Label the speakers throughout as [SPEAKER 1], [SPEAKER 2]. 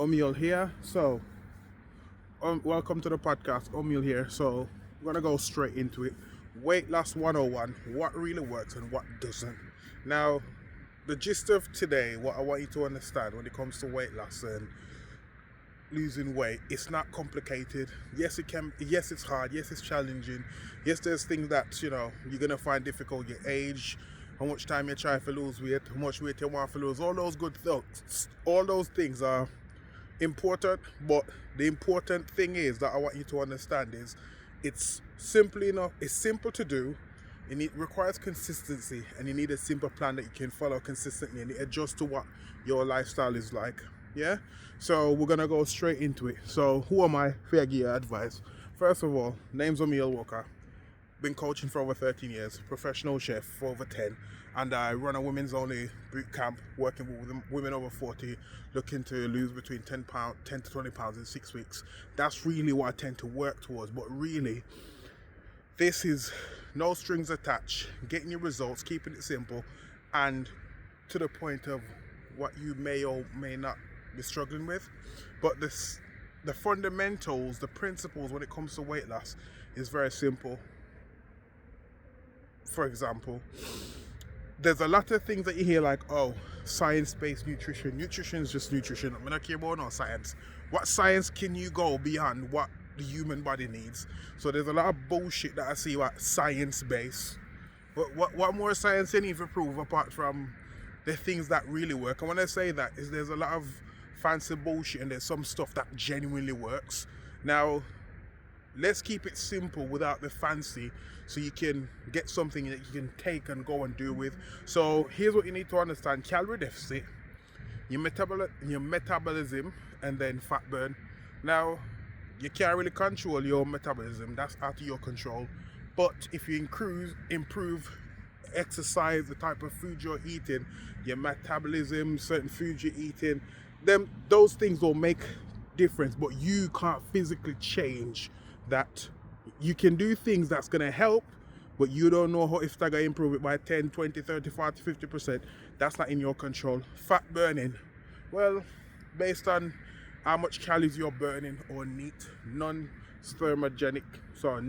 [SPEAKER 1] Omeil here. Welcome to the podcast. Omeil here. So, we're gonna go straight into it. Weight loss 101: what really works and what doesn't. Now, the gist of today, what I want you to understand when it comes to weight loss and losing weight, it's not complicated. Yes, it can. Yes, it's hard. Yes, it's challenging. Yes, there's things that you're gonna find difficult. Your age, how much time you try to lose weight, how much weight you want to lose. All those good things. All those things are important, but the important thing is that I want you to understand is it's simple enough. It's simple to do. And it requires consistency, and you need a simple plan that you can follow consistently, and it adjusts to what your lifestyle is like. Yeah. So we're gonna go straight into it. So who am I? Fair gear advice. First of all, name's Omeil Walker. Been coaching for over 13 years, professional chef for over 10, and I run a women's only boot camp working with women over 40 looking to lose between 10 to 20 pounds in 6 weeks. That's really what I tend to work towards, but really this is no strings attached, getting your results, keeping it simple, and to the point of what you may or may not be struggling with. But the fundamentals, the principles when it comes to weight loss is very simple. For example, there's a lot of things that you hear like, oh, science-based nutrition. Nutrition is just nutrition. I'm not care about no science. What science can you go beyond what the human body needs? So there's a lot of bullshit that I see what science-based. What more science you need to prove apart from the things that really work? And when I say that, is there's a lot of fancy bullshit and there's some stuff that genuinely works. Now, let's keep it simple without the fancy, so you can get something that you can take and go and do with. So here's what you need to understand: calorie deficit, your metabolism, and then fat burn. Now, you can't really control your metabolism, that's out of your control. But if you improve exercise, the type of food you're eating, your metabolism, certain foods you're eating, then those things will make difference. But you can't physically change that. You can do things that's going to help, but you don't know how, if they're going to improve it by 10, 20, 30, 40, 50%. That's not in your control. Fat burning, well, based on how much calories you're burning on neat, non-thermogenic, so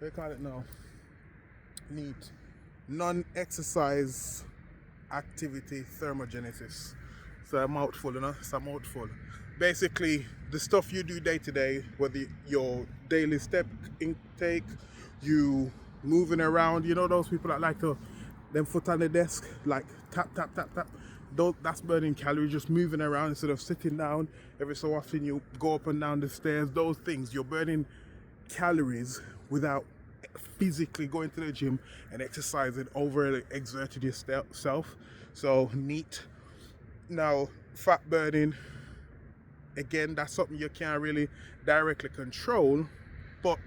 [SPEAKER 1] they call it now, neat, non-exercise activity thermogenesis. It's a mouthful, it's a mouthful. Basically, the stuff you do day to day, whether your daily step intake, you moving around, those people that like to, them foot on the desk, like tap, tap, tap, tap. That's burning calories, just moving around instead of sitting down. Every so often you go up and down the stairs. Those things, you're burning calories without physically going to the gym and exercising, over exerted yourself. So neat. Now, fat burning, again, that's something you can't really directly control, but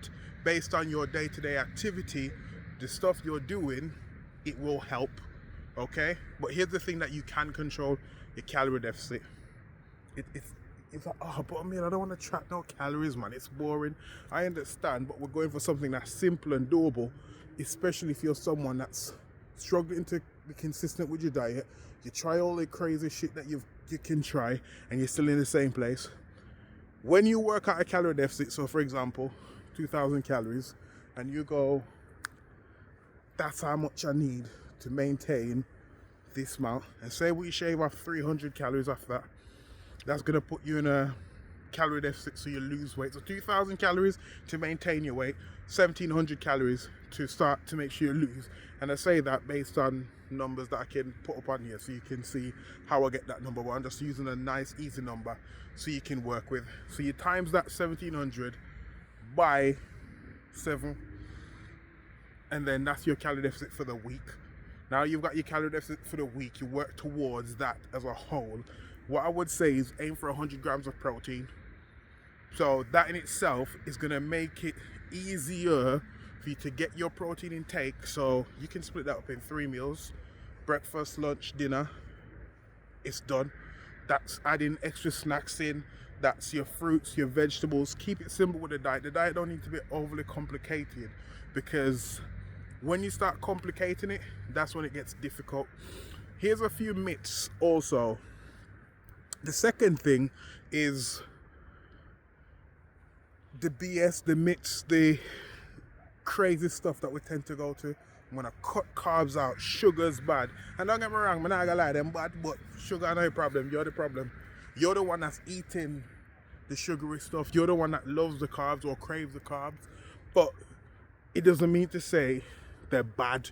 [SPEAKER 1] based on your day-to-day activity, the stuff you're doing, it will help. Okay, but here's the thing that you can control: your calorie deficit. It's like, oh, but I don't want to track no calories, man. It's boring. I understand, but we're going for something that's simple and doable, especially if you're someone that's struggling to be consistent with your diet. You try all the crazy shit that you can try, and you're still in the same place. When you work out a calorie deficit, so for example, 2,000 calories, and you go, that's how much I need to maintain this amount, and say we shave off 300 calories off that, that's going to put you in a calorie deficit, so you lose weight. So 2,000 calories to maintain your weight, 1,700 calories to start to make sure you lose. And I say that based on numbers that I can put up on here, so you can see how I get that number. But I'm just using a nice easy number so you can work with. So you times that 1,700 by 7, and then that's your calorie deficit for the week. Now you've got your calorie deficit for the week, you work towards that as a whole. What I would say is aim for 100 grams of protein. So that in itself is going to make it easier for you to get your protein intake. So you can split that up in 3 meals: breakfast, lunch, dinner. It's done. That's adding extra snacks in. That's your fruits, your vegetables. Keep it simple with the diet. The diet don't need to be overly complicated, because when you start complicating it, that's when it gets difficult. Here's a few myths also The second thing is the BS, the myths, the crazy stuff that we tend to go to. I'm gonna cut carbs out. Sugar's bad. And don't get me wrong, I'm not gonna lie, them bad, but sugar no problem. You're the problem. You're the one that's eating the sugary stuff. You're the one that loves the carbs or craves the carbs. But it doesn't mean to say they're bad.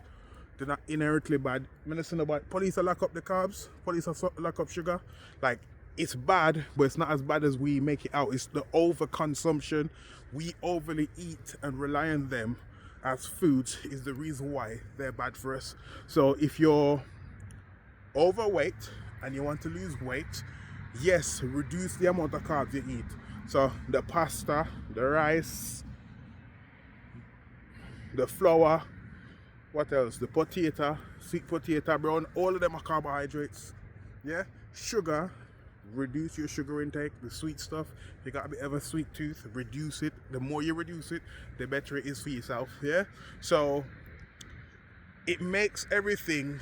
[SPEAKER 1] They're not inherently bad. I listen about police are lock up the carbs, police are lock up sugar. Like, it's bad, but it's not as bad as we make it out. It's the overconsumption. We overly eat and rely on them as foods is the reason why they're bad for us. So if you're overweight and you want to lose weight, yes, reduce the amount of carbs you eat. So the pasta, the rice, the flour, what else? The potato, sweet potato, brown, all of them are carbohydrates. Yeah? Sugar, reduce your sugar intake, the sweet stuff. If you got a bit of a sweet tooth, reduce it. The more you reduce it, the better it is for yourself. Yeah? So it makes everything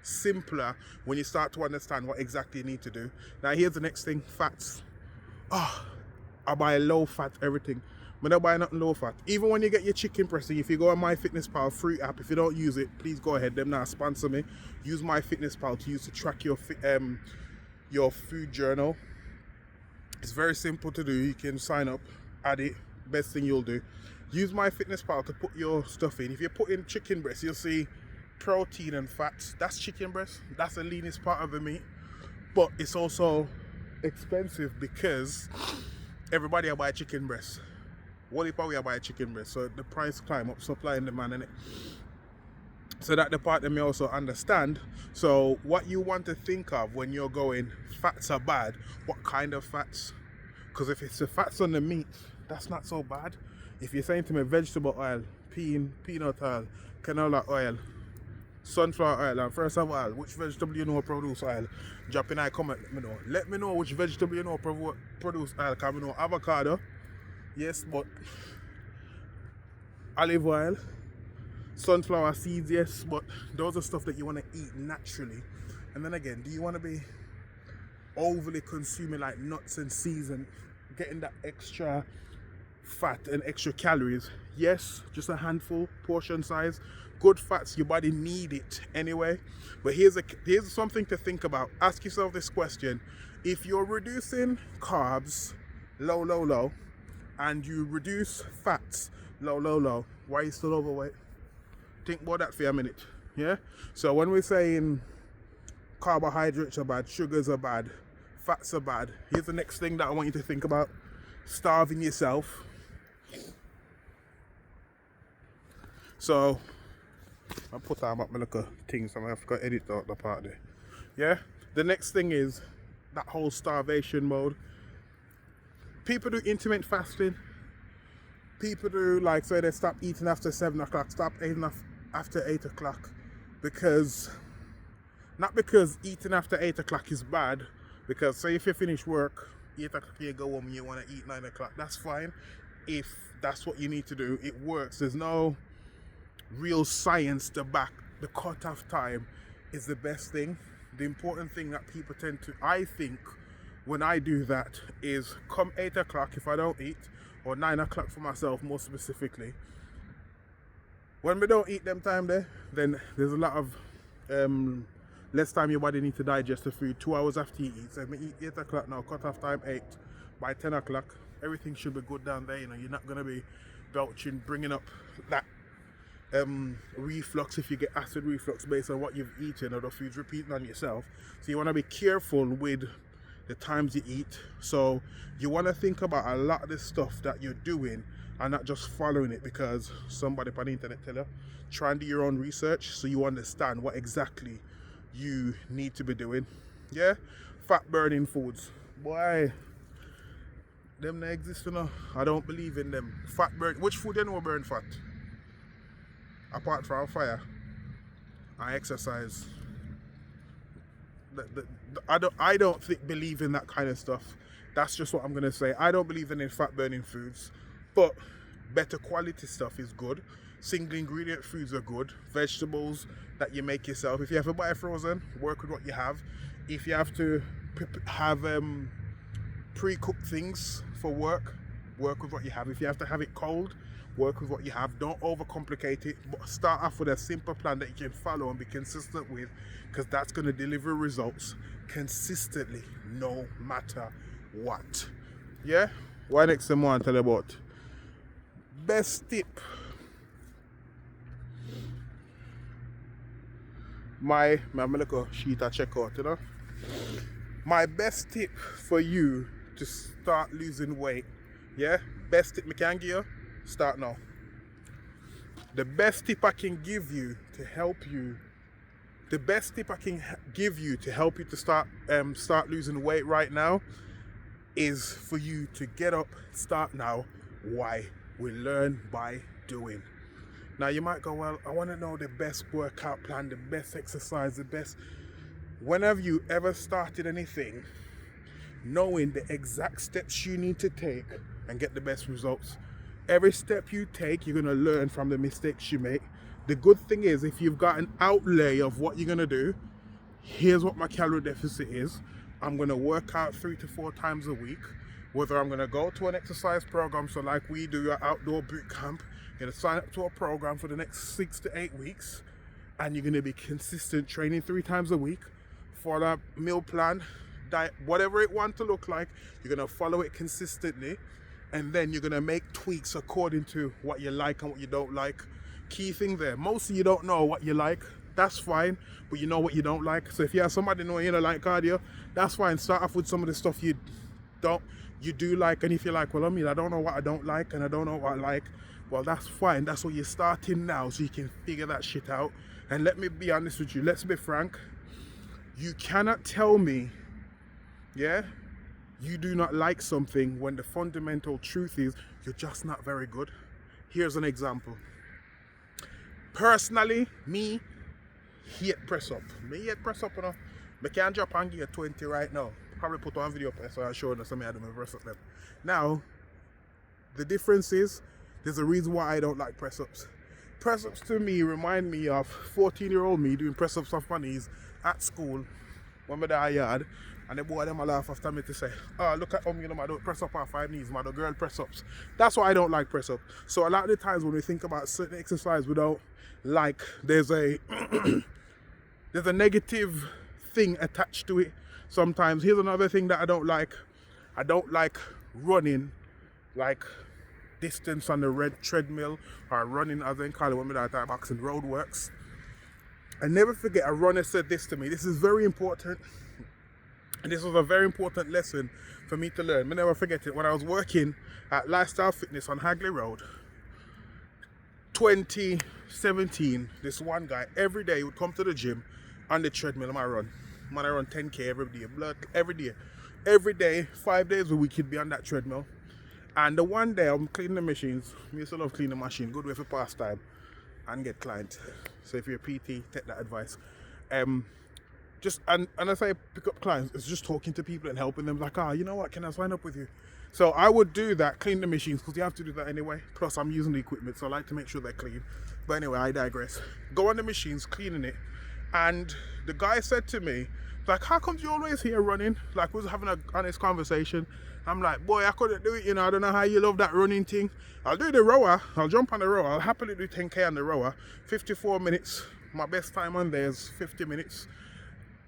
[SPEAKER 1] simpler when you start to understand what exactly you need to do. Now here's the next thing, fats. I buy low fat everything. I don't buy nothing low fat. Even when you get your chicken breast, if you go on MyFitnessPal free app, if you don't use it, please go ahead. Them now sponsor me. Use MyFitnessPal to track your food journal. It's very simple to do. You can sign up, add it. Best thing you'll do. Use MyFitnessPal to put your stuff in. If you put in chicken breast, you'll see protein and fats. That's chicken breast. That's the leanest part of the meat. But it's also expensive because everybody will buy chicken breast. What if we buy chicken breast? So the price climb up, supply and demand, innit? So that the part that may also understand. So what you want to think of when you're going fats are bad, what kind of fats? Because if it's the fats on the meat, that's not so bad. If you're saying to me vegetable oil, peanut oil, canola oil, sunflower oil, and first of all, which vegetable you know produce oil? Drop in a comment, let me know. Let me know which vegetable you know produce oil, because we know avocado. Yes, but olive oil, sunflower seeds, yes, but those are stuff that you want to eat naturally. And then again, do you want to be overly consuming like nuts and seeds and getting that extra fat and extra calories? Yes, just a handful, portion size. Good fats, your body need it anyway. But here's something to think about. Ask yourself this question. If you're reducing carbs low, and you reduce fats low, why are you still overweight? Think about that for a minute. Yeah? So when we're saying carbohydrates are bad, sugars are bad, fats are bad, here's the next thing that I want you to think about. Starving yourself. So I put out my little thing, so I have to edit out the part there. Yeah? The next thing is that whole starvation mode. People do intermittent fasting. People do, like, say they stop eating after 7 o'clock, stop eating after 8 o'clock. Not because eating after 8 o'clock is bad, because say if you finish work, 8 o'clock you go home and you want to eat 9 o'clock, that's fine. If that's what you need to do, it works. There's no real science to back the cutoff time is the best thing. The important thing that people tend to, I think, when I do that is come 8 o'clock if I don't eat, or 9 o'clock for myself more specifically. When we don't eat them time there, then there's a lot of less time your body needs to digest the food 2 hours after you eat. So if we eat 8 o'clock now, cut off time 8, by 10 o'clock, everything should be good down there. You know, you're not going to be belching, bringing up that reflux if you get acid reflux based on what you've eaten or the food's repeating on yourself. So you want to be careful with the times you eat. So you want to think about a lot of the stuff that you're doing and not just following it because somebody on the internet tell you. Try and do your own research so you understand what exactly you need to be doing. Yeah? Fat burning foods. Boy, them they exist, you know. I don't believe in them. Fat burn. Which food you know burn fat? Apart from fire and exercise. I don't believe in that kind of stuff. That's just what I'm gonna say. I don't believe in fat burning foods, but better quality stuff is good. Single ingredient foods are good. Vegetables that you make yourself. If you have to buy frozen, work with what you have. If you have to have pre-cooked things for work. Work with what you have. If you have to have it cold, work with what you have. Don't overcomplicate it, but start off with a simple plan that you can follow and be consistent with, because that's going to deliver results consistently no matter what. Yeah? Why next time I want to tell you about best tip. My little sheet I check out, you know. My best tip for you to start losing weight, yeah? Best tip I can give you, start now. The best tip I can give you to help you, to start losing weight right now is for you to get up, start now. Why? We learn by doing. Now you might go, well, I want to know the best workout plan, the best exercise, the best. Whenever you ever started anything, knowing the exact steps you need to take and get the best results. Every step you take, you're going to learn from the mistakes you make. The good thing is, if you've got an outlay of what you're going to do, here's what my calorie deficit is. I'm going to work out 3 to 4 times a week. Whether I'm going to go to an exercise program, so like we do your outdoor boot camp, you're going to sign up to a program for the next 6 to 8 weeks, and you're going to be consistent training 3 times a week, follow a meal plan, diet, whatever it wants to look like. You're going to follow it consistently, and then you're going to make tweaks according to what you like and what you don't like. Key thing there, most of you don't know what you like. That's fine, but you know what you don't like. So if you have somebody knowing you don't like cardio, that's fine. Start off with some of the stuff you do like, and if you're like, well, I don't know what I don't like and I don't know what I like, well, that's fine. That's what you're starting now, so you can figure that shit out. And let me be honest with you, let's be frank, you cannot tell me, yeah, you do not like something when the fundamental truth is you're just not very good. Here's an example. Personally, me hate press up. You know. I can't drop and give you 20 right now. Probably put one video up so I'll show you some of them press up them. Now, the difference is, there's a reason why I don't like press ups. Press ups to me remind me of 14-year-old me doing press ups off my knees at school when we're there yard, and the boy them a laugh after me to say, oh, look at I don't press up on 5 knees, man, the girl press ups. That's why I don't like press up. So a lot of the times when we think about certain exercise we don't like, there's a there's a negative thing attached to it sometimes. Here's another thing that I don't like. I don't like running like distance on the red treadmill, or running as they call it when we that time boxing road works. I never forget a runner said this to me. This is very important, and this was a very important lesson for me to learn. I never forget it. When I was working at Lifestyle Fitness on Hagley Road, 2017, this one guy every day would come to the gym on the treadmill and I run. Man, I run 10K every day, 5 days a week he'd be on that treadmill. And the one day I'm cleaning the machines. I used to love cleaning the machine, good way for pastime and get clients. So if you're a PT, take that advice. And as I pick up clients, it's just talking to people and helping them, like, you know what, can I sign up with you? So I would do that, clean the machines, because you have to do that anyway. Plus I'm using the equipment, so I like to make sure they're clean. But anyway, I digress. Go on the machines, cleaning it. And the guy said to me, like, how come you always here running? Like, we was having an honest conversation. I'm like, boy, I couldn't do it, I don't know how you love that running thing. I'll do the rower, I'll jump on the rower, I'll happily do 10K on the rower, 54 minutes. My best time on there is 50 minutes.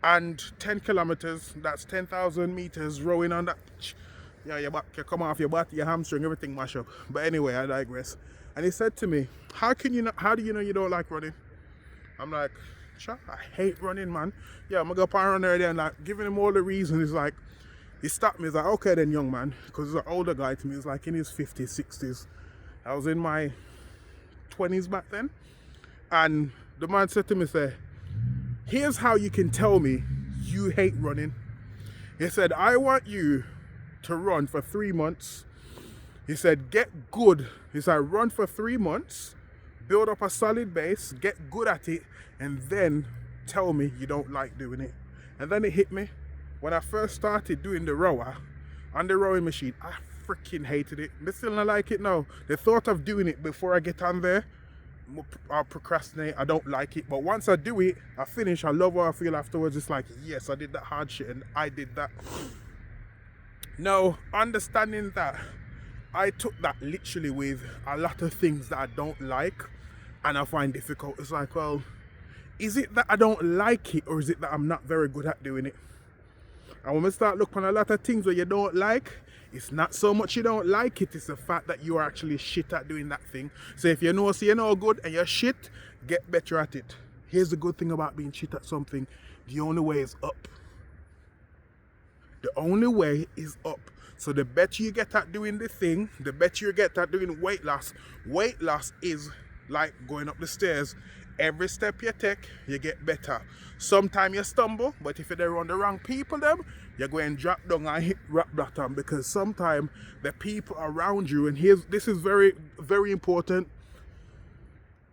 [SPEAKER 1] And 10 kilometers, that's 10,000 meters rowing on that. Yeah, your back, you come off your butt, your hamstring, everything mash up. But anyway, I digress. And he said to me, how do you know you don't like running? I'm like, sure, I hate running, man. Yeah, I'm gonna go up and run there, and like giving him all the reasons. He's like, he stopped me. He's like, okay then, young man, because he's an older guy to me. He's like in his 50s, 60s. I was in my 20s back then. And the man said to me, here's how you can tell me you hate running. He said, I want you to run for 3 months. He said, get good. He said, run for 3 months, build up a solid base, get good at it, and then tell me you don't like doing it. And then it hit me. When I first started doing the rower, on the rowing machine, I freaking hated it. I still not like it now. The thought of doing it before I get on there, I procrastinate. I don't like it. But once I do it, I finish. I love how I feel afterwards. It's like, yes, I did that hard shit and I did that. Now, understanding that, I took that literally with a lot of things that I don't like and I find difficult. It's like, well, is it that I don't like it or is it that I'm not very good at doing it? And when we start looking at a lot of things where you don't like, it's not so much you don't like it, it's the fact that you are actually shit at doing that thing. So if you know, so you're not good and you're shit, get better at it. Here's the good thing about being shit at something. The only way is up. The only way is up. So the better you get at doing the thing, the better you get at doing weight loss. Weight loss is like going up the stairs. Every step you take, you get better. Sometimes you stumble, but if you're around the wrong people, you're going to drop down and hit rock bottom, because sometimes the people around you, and this is very, very important.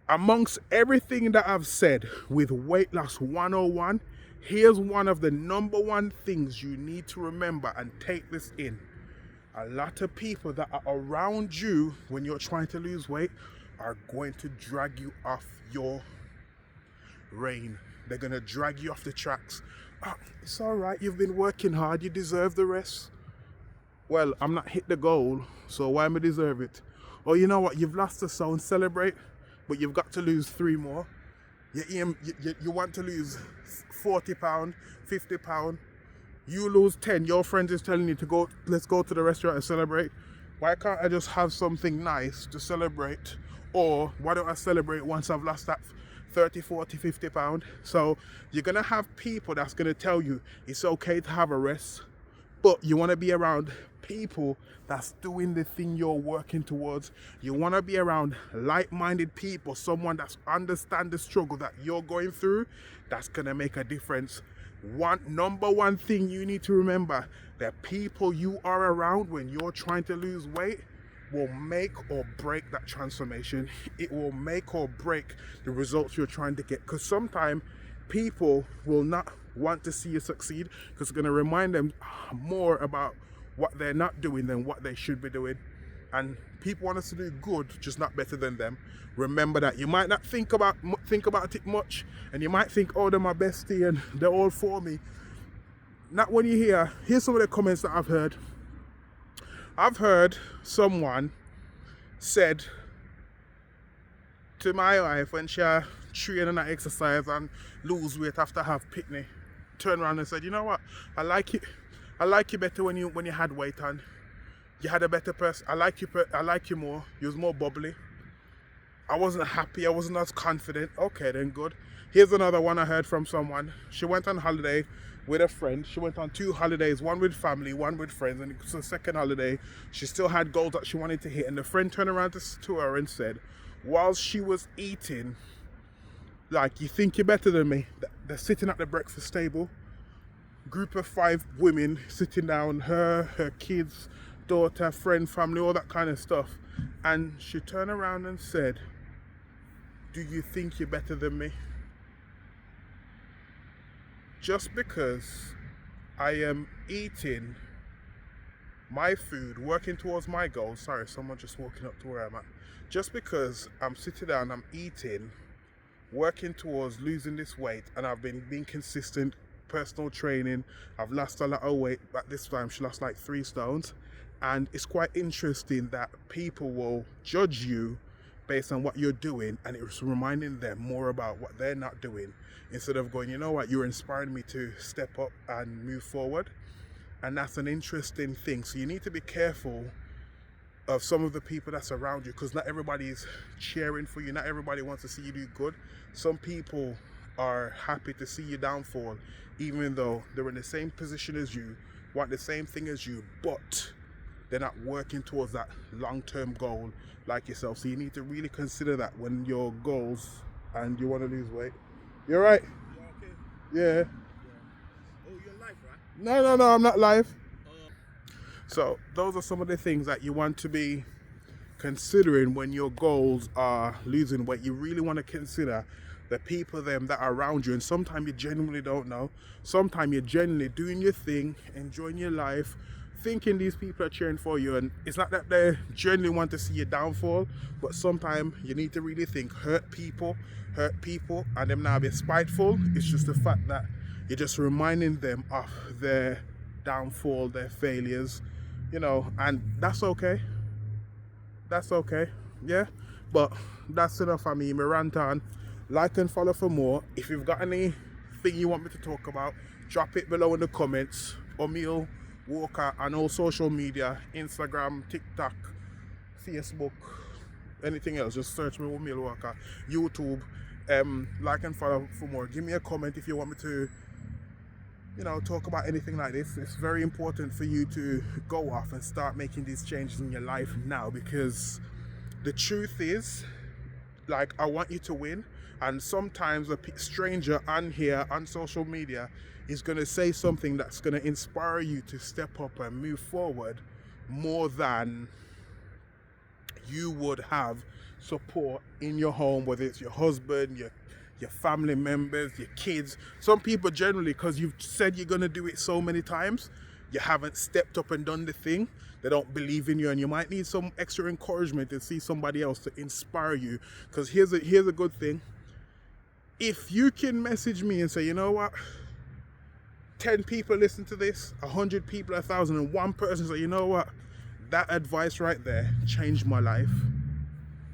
[SPEAKER 1] Amongst everything that I've said with Weight Loss 101, here's one of the number one things you need to remember and take this in. A lot of people that are around you when you're trying to lose weight are going to drag you off your reign. They're going to drag you off the tracks. Oh, it's all right, you've been working hard, you deserve the rest. Well, I'm not hit the goal, so why am I deserve it? Or you know what, you've lost a stone, celebrate, but you've got to lose 3 more. You want to lose 40 pound, 50 pound. You lose 10, your friend is telling you to go, let's go to the restaurant and celebrate. Why can't I just have something nice to celebrate? Or why don't I celebrate once I've lost that 30, 40, 50 pound? So you're going to have people that's going to tell you it's okay to have a rest, but you want to be around people that's doing the thing you're working towards. You want to be around like-minded people, someone that's understand the struggle that you're going through. That's going to make a difference. Number one thing you need to remember, the people you are around when you're trying to lose weight will make or break that transformation. It will make or break the results you're trying to get, because sometimes people will not want to see you succeed because it's going to remind them more about what they're not doing than what they should be doing. And people want us to do good, just not better than them. Remember that. You might not think about it much, and you might think, oh, they're my bestie and they're all for me. Not when you here's some of the comments that I've heard. I've heard someone said to my wife when she train and exercise and lose weight after have picnic, turn around and said, you know what, I like you better when you had weight on. You had a better person. I like you more. You was more bubbly. I wasn't happy. I wasn't as confident. Okay, then good. Here's another one I heard from someone. She went on holiday with a friend. She went on 2 holidays, one with family, one with friends. And it's the second holiday. She still had goals that she wanted to hit. And the friend turned around to her and said, while she was eating, like, you think you're better than me? They're sitting at the breakfast table. Group of 5 women sitting down, her kids, daughter, friend, family, all that kind of stuff. And she turned around and said, do you think you're better than me? Just because I am eating my food, working towards my goals. Sorry, someone just walking up to where I'm at. Just because I'm sitting down, I'm eating, working towards losing this weight, and I've been being consistent, personal training. I've lost a lot of weight. At this time, she lost like 3 stones. And it's quite interesting that people will judge you based on what you're doing, and it's reminding them more about what they're not doing, instead of going, you know what, you're inspiring me to step up and move forward. And that's an interesting thing. So you need to be careful of some of the people that's around you, because not everybody is cheering for you. Not everybody wants to see you do good. Some people are happy to see you downfall, even though they're in the same position as you, want the same thing as you, but they're not working towards that long-term goal like yourself. So you need to really consider that when your goals and you want to lose weight. You're right? You're okay? Yeah.
[SPEAKER 2] Oh, you're live, right?
[SPEAKER 1] No, I'm not live. So those are some of the things that you want to be considering when your goals are losing weight. You really want to consider the people them that are around you, and sometimes you genuinely don't know. Sometimes you're genuinely doing your thing, enjoying your life, thinking these people are cheering for you, and it's not that they genuinely want to see your downfall, but sometimes you need to really think hurt people, and them now be spiteful. It's just the fact that you're just reminding them of their downfall, their failures, you know, and that's okay. That's okay, yeah. But that's enough for me. Me rant on. Like and follow for more. If you've got anything you want me to talk about, drop it below in the comments. Omeil Walker on all social media, Instagram, TikTok, Facebook, anything else. Just search me Omeil Walker. YouTube. Like and follow for more. Give me a comment if you want me to, you know, talk about anything like this. It's very important for you to go off and start making these changes in your life now, because the truth is, like, I want you to win, and sometimes a stranger on here on social media is going to say something that's going to inspire you to step up and move forward more than you would have support in your home, whether it's your husband, your family members, your kids. Some people generally, because you've said you're going to do it so many times, you haven't stepped up and done the thing. They don't believe in you, and you might need some extra encouragement to see somebody else to inspire you. Because here's a good thing. If you can message me and say, you know what, 10 people listen to this, 100 people, 1,000, and one person say, you know what, that advice right there changed my life,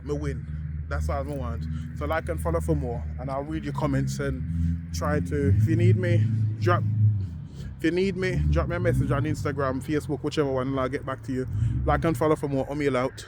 [SPEAKER 1] me win. That's all I want. So like and follow for more, and I'll read your comments and try to, if you need me, drop me a message on Instagram, Facebook, whichever one, and I'll get back to you. Like and follow for more. Omeil out.